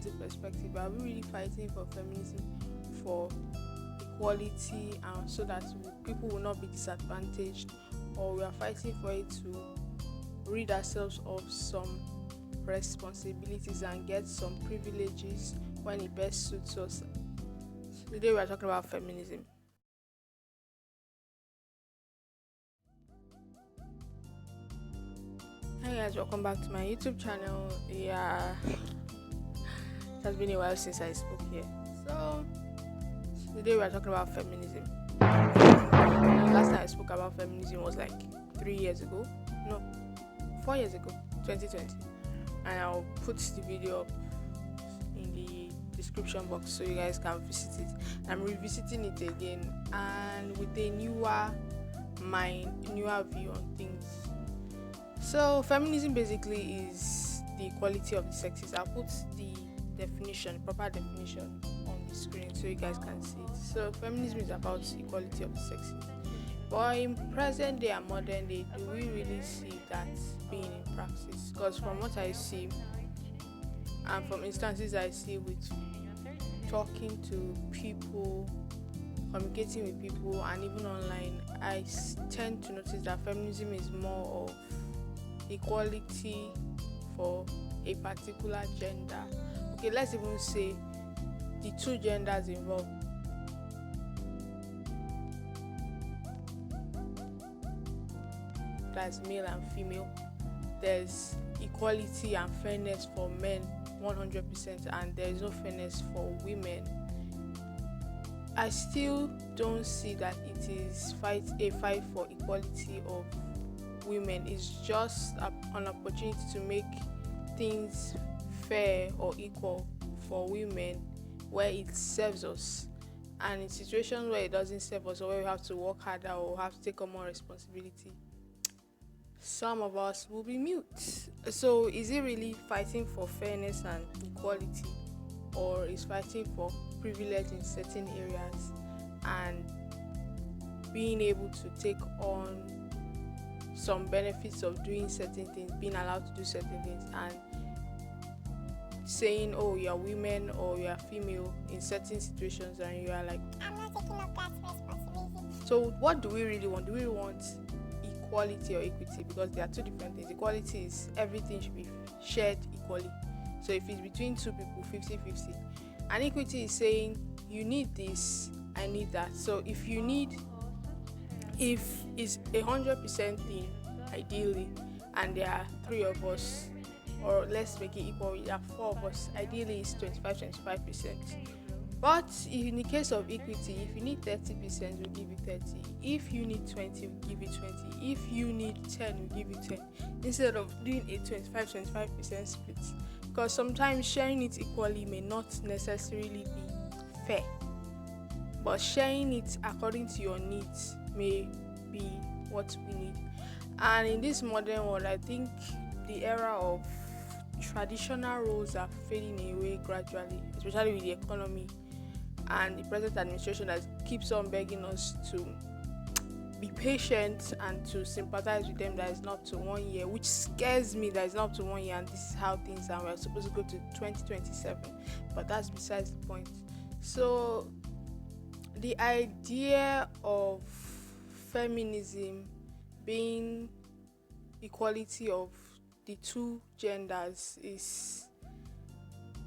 into perspective. Are we really fighting for feminism for equality and so that people will not be disadvantaged, or we are fighting for it to rid ourselves of some responsibilities and get some privileges when it best suits us? Today we are talking about feminism. Hi guys, welcome back to my YouTube channel. Yeah, it has been a while since I spoke here. So today we are talking about feminism. Last time I spoke about feminism was like 3 years ago. No, 4 years ago, 2020. And I'll put the video up in the description box so you guys can visit it. I'm revisiting it again and with a newer view on things. So feminism basically is the equality of the sexes. I'll put the proper definition on the screen so you guys can see it. So feminism is about equality of the sexes. But in present day and modern day, do we really see that being in practice? Because from what I see and from instances I see with talking to people, communicating with people, and even online, I tend to notice that feminism is more of equality for a particular gender. Okay, let's even say the two genders involved. That's male and female. There's equality and fairness for men 100%, and there is no fairness for women. I still don't see that it is a fight for equality of women. Is just an opportunity to make things fair or equal for women where it serves us, and in situations where it doesn't serve us or where we have to work harder or have to take on more responsibility, some of us will be mute. So is it really fighting for fairness and equality, or is fighting for privilege in certain areas and being able to take on some benefits of doing certain things, being allowed to do certain things, and saying, oh, you're women or you're female in certain situations, and you are like, I'm not taking up that responsibility. So what do we really want? Do we really want equality or equity? Because there are two different things. Equality is everything should be shared equally. So if it's between two people, 50-50. And equity is saying, you need this, I need that. So if it's 100% thing, ideally, and there are 3 of us, or let's make it equal, there are 4 of us, ideally it's 25%. But if in the case of equity, if you need 30%, we'll give you 30. If you need 20, we'll give you 20. If you need 10, we'll give you 10. Instead of doing a 25% split. Because sometimes sharing it equally may not necessarily be fair. But sharing it according to your needs may be what we need. And in this modern world, I think the era of traditional roles are fading away gradually, especially with the economy and the present administration that keeps on begging us to be patient and to sympathize with them. That is not up to 1 year, which scares me. That is not up to 1 year, and this is how things are. We're supposed to go to 2027, but that's besides the point. So the idea of feminism being equality of the two genders is,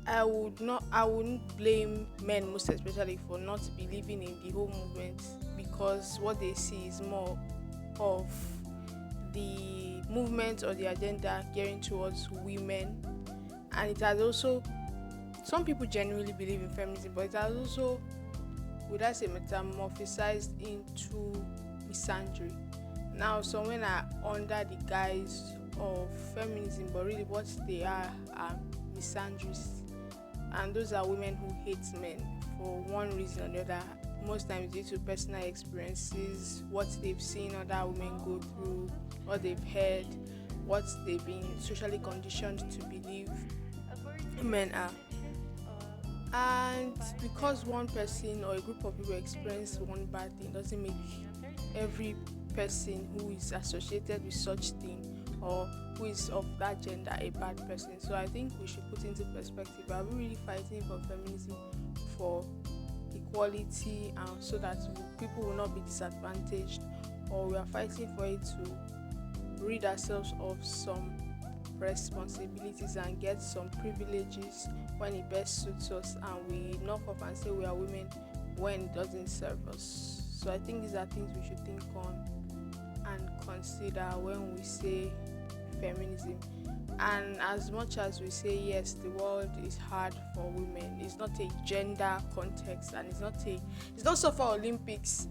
I wouldn't blame men most especially for not believing in the whole movement, because what they see is more of the movement or the agenda gearing towards women. And it has also, some people genuinely believe in feminism, but it has also, would I say, metamorphosized into misandry. Now some men are under the guise of feminism, but really what they are misandrists. And those are women who hate men for one reason or the other, most times due to personal experiences, what they've seen other women go through, what they've heard, what they've been socially conditioned to believe men are. And because one person or a group of people experience one bad thing doesn't make every person who is associated with such thing or who is of that gender a bad person. So I think we should put into perspective, are we really fighting for feminism for equality and so that people will not be disadvantaged, or we are fighting for it to rid ourselves of some responsibilities and get some privileges when it best suits us, and we knock off and say we are women when it doesn't serve us. So I think these are things we should think on and consider when we say feminism. And as much as we say yes, the world is hard for women, it's not a gender context, and it's not so for Olympics.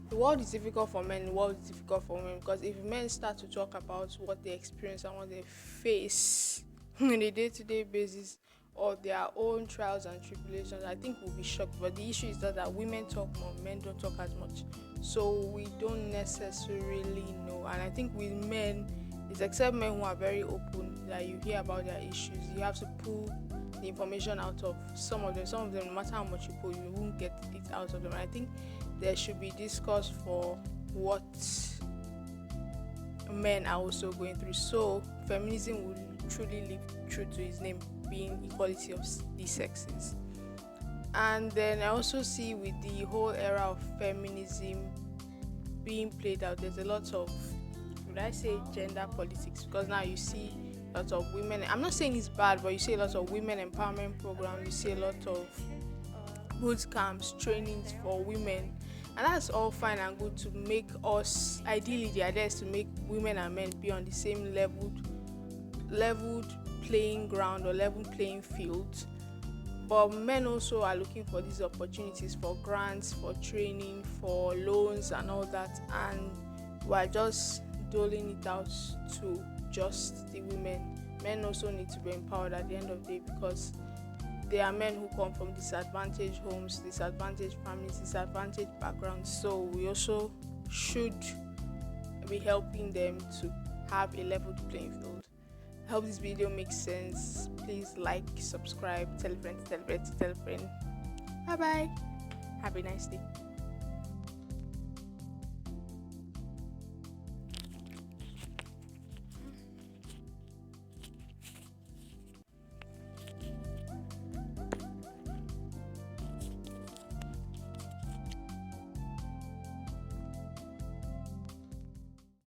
The world is difficult for men, the world is difficult for women, because if men start to talk about what they experience and what they face on a day-to-day basis, or their own trials and tribulations, I think we'll be shocked. But the issue is that women talk more, men don't talk as much, so we don't necessarily know. And I think with men, it's except men who are very open that you hear about their issues. You have to pull the information out of some of them. Some of them, no matter how much you pull, you won't get it out of them. And I think there should be discourse for what men are also going through, so feminism will truly live true to its name, being equality of the sexes. And then I also see with the whole era of feminism being played out, there's a lot of, would I say, gender politics, because now you see lots of women. I'm not saying it's bad, but you see a lot of women empowerment programs, you see a lot of boot camps, trainings for women, and that's all fine and good to make us, ideally the idea is to make women and men be on the same leveled playing ground or level playing field. But men also are looking for these opportunities for grants, for training, for loans and all that, and we're just doling it out to just the women. Men also need to be empowered at the end of the day, because there are men who come from disadvantaged homes, disadvantaged families, disadvantaged backgrounds, so we also should be helping them to have a leveled playing field. I hope this video makes sense. Please like, subscribe, tell a friend, tell a friend, tell a friend. Bye bye. Have a nice day.